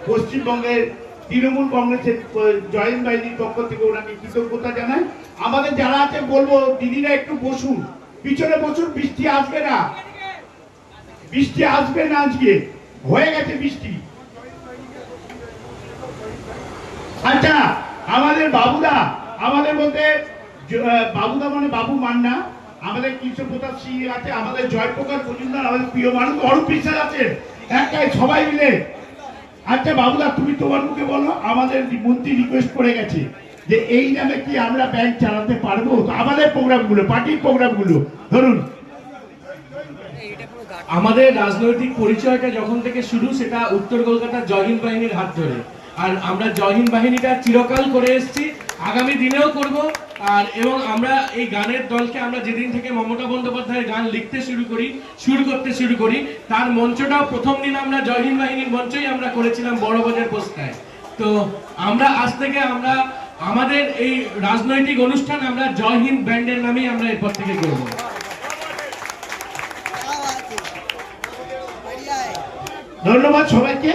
পশ্চিমবঙ্গের তৃণমূল কংগ্রেসের জয়েন্ট বাহিনীর পক্ষ থেকে ওনাকে কৃতজ্ঞতা জানাই। আমাদের যারা আছে বলবো দিদিরা একটু বসুন, পিছনে বসুন, বৃষ্টি আসবে না, বৃষ্টি আসবে না, আজকে হয়ে গেছে বৃষ্টি। আচ্ছা, আমাদের বাবুদা, আমাদের মধ্যে বাবুদা মানে বাবু মান্না, আমাদের কৃষ্ণ প্রতাপ সিং আছে, আমাদের জয়প্রকাশ মজুমদার, আমাদের প্রিয় মানুষ অরূপ বিশ্বাস আছে, একটাই সবাই মিলে। আচ্ছা বাবুদা, তুমি তোমার মুখে বলো, আমাদের মন্ত্রী রিকোয়েস্ট করে গেছে যে এই নামে কি আমরা ব্যাংক চালাতে পারবো? আমাদের প্রোগ্রামগুলো, পার্টির প্রোগ্রামগুলো ধরুন। আমাদের রাজনৈতিক পরিচয়টা যখন থেকে শুরু, সেটা উত্তর কলকাতার জয় হিন্দ বাহিনীর হাত ধরে, আর আমরা জয় হিন্দ বাহিনীটা চিরকাল করে এসেছি, আগামী দিনেও করব। আর এবং আমরা এই গানের দলকে আমরা যেদিন থেকে মমতা বন্দ্যোপাধ্যায়ের গান লিখতে শুরু করি, তার মঞ্চটাও প্রথম দিন আমরা জয় হিন্দ বাহিনীর মঞ্চই আমরা করেছিলাম বড়বাজার পোস্টায়। তো আমরা আজ থেকে আমরা আমাদের এই রাজনৈতিক অনুষ্ঠান আমরা জয় হিন্দ ব্যান্ডের নামেই আমরা এরপর থেকে করব। ধন্যবাদ সবাইকে।